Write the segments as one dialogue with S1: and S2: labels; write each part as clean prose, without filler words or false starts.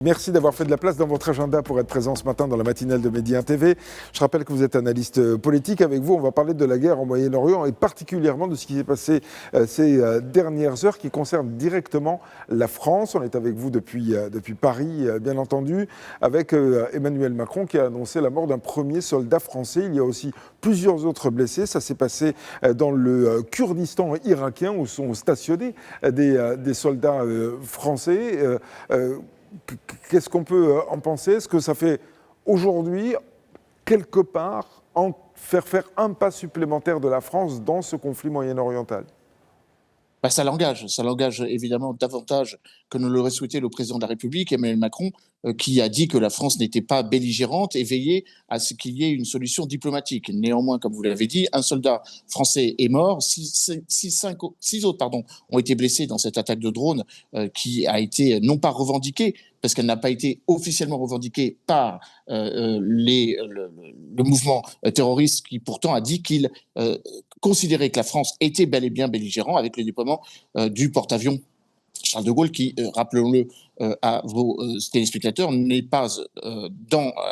S1: Merci d'avoir fait de la place dans votre agenda pour être présent ce matin dans la matinale de Midi 1 TV. Je rappelle que vous êtes analyste politique. Avec vous, on va parler de la guerre au Moyen-Orient et particulièrement de ce qui s'est passé ces dernières heures qui concerne directement la France. On est avec vous depuis Paris, bien entendu, avec Emmanuel Macron qui a annoncé la mort d'un premier soldat français. Il y a aussi plusieurs autres blessés. Ça s'est passé dans le Kurdistan irakien où sont stationnés des soldats français. Qu'est-ce qu'on peut en penser? Est-ce que ça fait aujourd'hui, quelque part, faire un pas supplémentaire de la France dans ce conflit moyen-oriental?
S2: Ça l'engage évidemment davantage que ne l'aurait souhaité le président de la République, Emmanuel Macron, qui a dit que la France n'était pas belligérante et veillait à ce qu'il y ait une solution diplomatique. Néanmoins, comme vous l'avez dit, un soldat français est mort, six autres ont été blessés dans cette attaque de drone qui a été non pas revendiquée, parce qu'elle n'a pas été officiellement revendiquée par le mouvement terroriste qui pourtant a dit qu'il considérait que la France était bel et bien belligérant avec le déploiement du porte-avions Charles de Gaulle qui, rappelons-le à vos téléspectateurs, n'est pas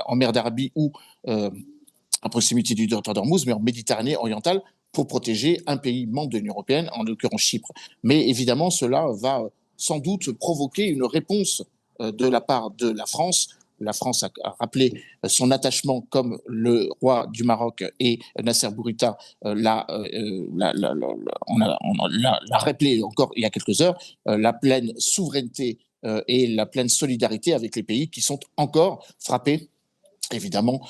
S2: en mer d'Arabie ou à proximité du détroit d'Ormuz, mais en Méditerranée orientale pour protéger un pays membre de l'Union européenne, en l'occurrence Chypre. Mais évidemment, cela va sans doute provoquer une réponse de la part de la France. La France a rappelé son attachement, comme le roi du Maroc et Nasser Bourita l'a rappelé encore il y a quelques heures, la pleine souveraineté et la pleine solidarité avec les pays qui sont encore frappés évidemment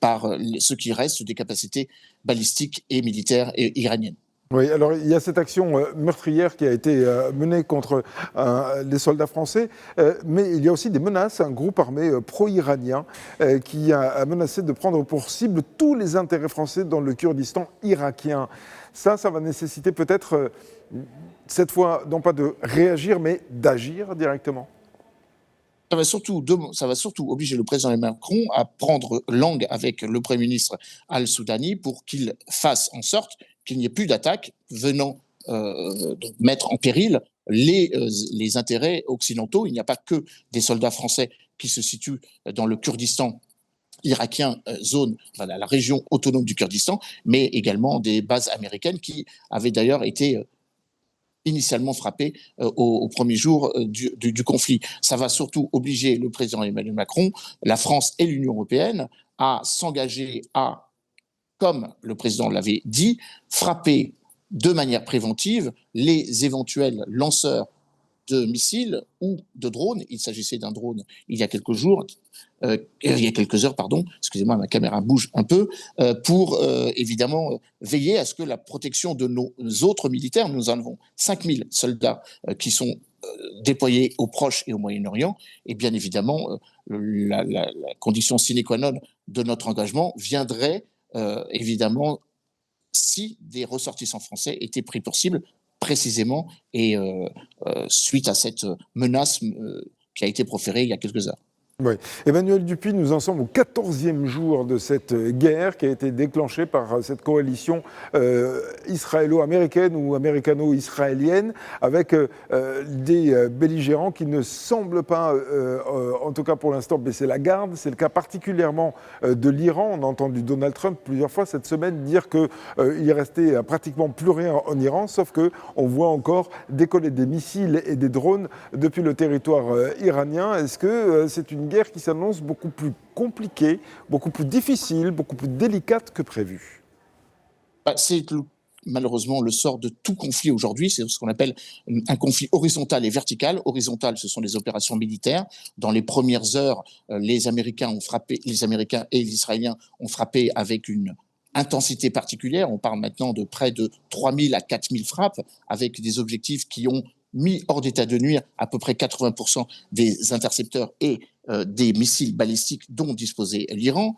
S2: par ce qui reste des capacités balistiques et militaires iraniennes.
S1: Oui, alors il y a cette action meurtrière qui a été menée contre les soldats français, mais il y a aussi des menaces. Un groupe armé pro-iranien qui a menacé de prendre pour cible tous les intérêts français dans le Kurdistan irakien. Ça va nécessiter peut-être, cette fois, non pas de réagir, mais d'agir directement.
S2: Ça va surtout obliger le président Macron à prendre langue avec le Premier ministre Al-Soudani pour qu'il fasse en sorte qu'il n'y ait plus d'attaques venant mettre en péril les intérêts occidentaux. Il n'y a pas que des soldats français qui se situent dans le Kurdistan irakien, la région autonome du Kurdistan, mais également des bases américaines qui avaient d'ailleurs été initialement frappé au premier jour du conflit. Ça va surtout obliger le président Emmanuel Macron, la France et l'Union européenne à s'engager à, comme le président l'avait dit, frapper de manière préventive les éventuels lanceurs de missiles ou de drones. Il s'agissait d'un drone il y a quelques heures, excusez-moi, ma caméra bouge un peu, pour évidemment veiller à ce que la protection de nos autres militaires, nous en avons 5000 soldats qui sont déployés au Proche et au Moyen-Orient, et bien évidemment, la condition sine qua non de notre engagement viendrait évidemment si des ressortissants français étaient pris pour cible, précisément, et suite à cette menace qui a été proférée il y a quelques heures.
S1: Oui. Emmanuel Dupuy, nous en sommes au 14e jour de cette guerre qui a été déclenchée par cette coalition israélo-américaine ou américano-israélienne avec des belligérants qui ne semblent pas, en tout cas pour l'instant, baisser la garde. C'est le cas particulièrement de l'Iran. On a entendu Donald Trump plusieurs fois cette semaine dire qu'il est resté pratiquement plus rien en Iran, sauf qu'on voit encore décoller des missiles et des drones depuis le territoire iranien. Est-ce que c'est une guerre qui s'annonce beaucoup plus compliquée, beaucoup plus difficile, beaucoup plus délicate que prévu?
S2: C'est malheureusement le sort de tout conflit aujourd'hui. C'est ce qu'on appelle un conflit horizontal et vertical. Horizontal, ce sont les opérations militaires. Dans les premières heures, les Américains et les Israéliens ont frappé avec une intensité particulière. On parle maintenant de près de 3000 à 4000 frappes avec des objectifs qui ont mis hors d'état de nuire à peu près 80% des intercepteurs et des missiles balistiques dont disposait l'Iran,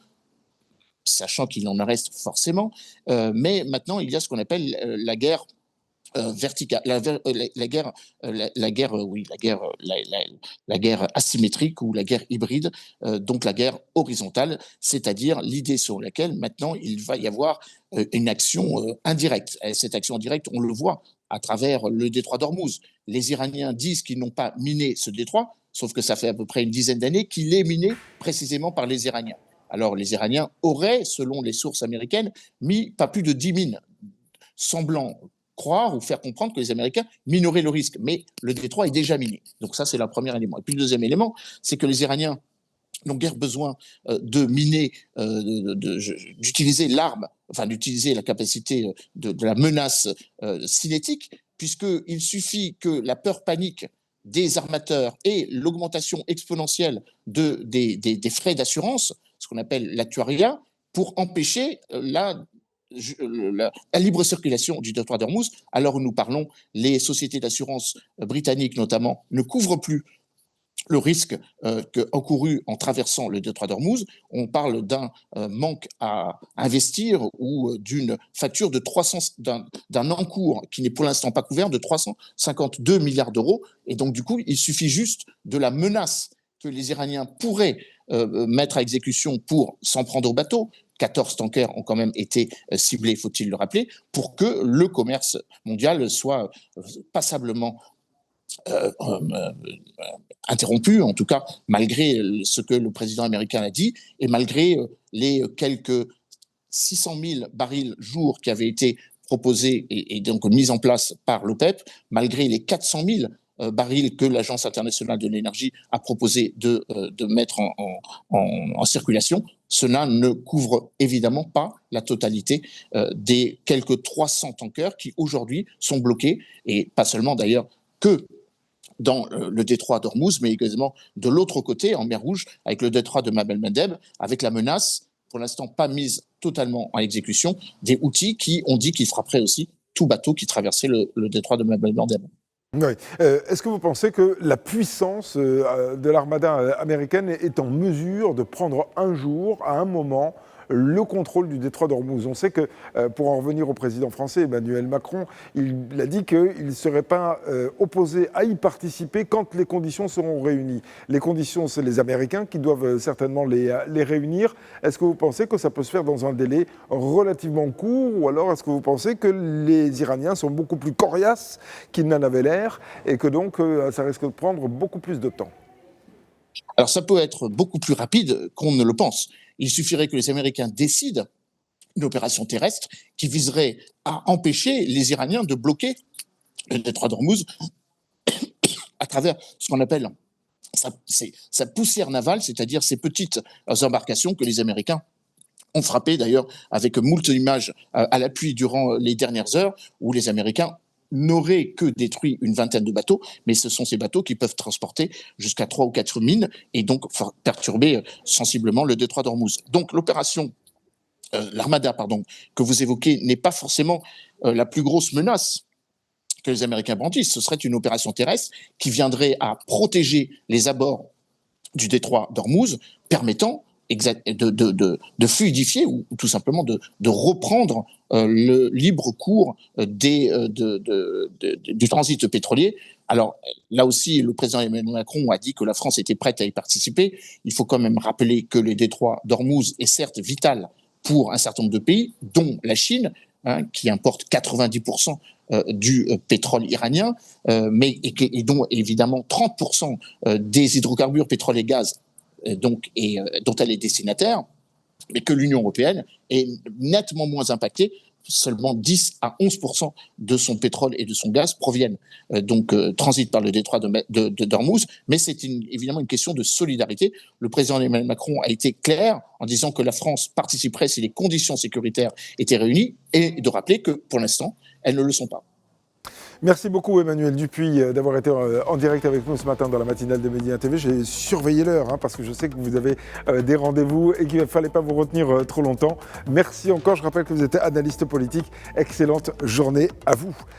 S2: sachant qu'il en reste forcément. Mais maintenant, il y a ce qu'on appelle la guerre verticale, la guerre asymétrique ou la guerre hybride, donc la guerre horizontale, c'est-à-dire l'idée sur laquelle maintenant il va y avoir une action indirecte. Et cette action indirecte, on le voit à travers le détroit d'Ormuz. Les Iraniens disent qu'ils n'ont pas miné ce détroit, sauf que ça fait à peu près une dizaine d'années qu'il est miné précisément par les Iraniens. Alors les Iraniens auraient, selon les sources américaines, mis pas plus de 10 mines, semblant croire ou faire comprendre que les Américains mineraient le risque. Mais le détroit est déjà miné. Donc ça, c'est le premier élément. Et puis le deuxième élément, c'est que les Iraniens n'ont guère besoin de miner, d'utiliser l'arme, enfin d'utiliser la capacité de la menace cinétique, puisqu'il suffit que la peur panique des armateurs et l'augmentation exponentielle des frais d'assurance, ce qu'on appelle l'actuariat, pour empêcher la libre circulation du détroit d'Ormuz. Alors où nous parlons, les sociétés d'assurance britanniques notamment ne couvrent plus le risque encouru en traversant le détroit d'Ormuz. On parle d'un manque à investir ou d'une facture de d'un encours qui n'est pour l'instant pas couvert de 352 milliards d'euros. Et donc, du coup, il suffit juste de la menace que les Iraniens pourraient mettre à exécution pour s'en prendre au bateau. 14 tankers ont quand même été ciblés, faut-il le rappeler, pour que le commerce mondial soit passablement interrompu, en tout cas malgré ce que le président américain a dit et malgré les quelques 600 000 barils jour qui avaient été proposés et donc mis en place par l'OPEP, malgré les 400 000 barils que l'Agence internationale de l'énergie a proposé de mettre en circulation. Cela ne couvre évidemment pas la totalité des quelques 300 tankers qui aujourd'hui sont bloqués, et pas seulement d'ailleurs que dans le détroit d'Ormuz, mais également de l'autre côté, en mer Rouge, avec le détroit de Bab el-Mandeb, avec la menace, pour l'instant pas mise totalement en exécution, des Houthis qui ont dit qu'ils frapperaient aussi tout bateau qui traversait le détroit de Bab el-Mandeb.
S1: Oui. Est-ce que vous pensez que la puissance de l'armada américaine est en mesure de prendre un jour, à un moment, le contrôle du détroit d'Ormuz? On sait que, pour en revenir au président français, Emmanuel Macron, il a dit qu'il ne serait pas opposé à y participer quand les conditions seront réunies. Les conditions, c'est les Américains qui doivent certainement les réunir. Est-ce que vous pensez que ça peut se faire dans un délai relativement court, ou alors est-ce que vous pensez que les Iraniens sont beaucoup plus coriaces qu'ils n'en avaient l'air et que donc ça risque de prendre beaucoup plus de temps?
S2: Alors ça peut être beaucoup plus rapide qu'on ne le pense. Il suffirait que les Américains décident une opération terrestre qui viserait à empêcher les Iraniens de bloquer le détroit d'Ormuz à travers ce qu'on appelle sa poussière navale, c'est-à-dire ces petites embarcations que les Américains ont frappées, d'ailleurs avec moult images à l'appui durant les dernières heures, où les Américains n'auraient que détruit une vingtaine de bateaux, mais ce sont ces bateaux qui peuvent transporter jusqu'à 3 ou 4 mines et donc perturber sensiblement le détroit d'Ormuz. Donc l'opération, l'armada, que vous évoquez, n'est pas forcément la plus grosse menace que les Américains brandissent. Ce serait une opération terrestre qui viendrait à protéger les abords du détroit d'Ormuz, permettant de fluidifier ou tout simplement de reprendre le libre cours du transit pétrolier. Alors là aussi, le président Emmanuel Macron a dit que la France était prête à y participer. Il faut quand même rappeler que le détroit d'Ormuz est certes vital pour un certain nombre de pays, dont la Chine, qui importe 90% du pétrole iranien, et dont évidemment 30% des hydrocarbures, pétrole et gaz, dont elle est destinataire, mais que l'Union européenne est nettement moins impactée. Seulement 10 à 11% de son pétrole et de son gaz proviennent transitent par le détroit d'Ormuz, mais c'est évidemment une question de solidarité. Le président Emmanuel Macron a été clair en disant que la France participerait si les conditions sécuritaires étaient réunies, et de rappeler que pour l'instant, elles ne le sont pas.
S1: Merci beaucoup Emmanuel Dupuis d'avoir été en direct avec nous ce matin dans la matinale de Média TV. J'ai surveillé l'heure parce que je sais que vous avez des rendez-vous et qu'il ne fallait pas vous retenir trop longtemps. Merci encore, je rappelle que vous êtes analyste politique. Excellente journée à vous.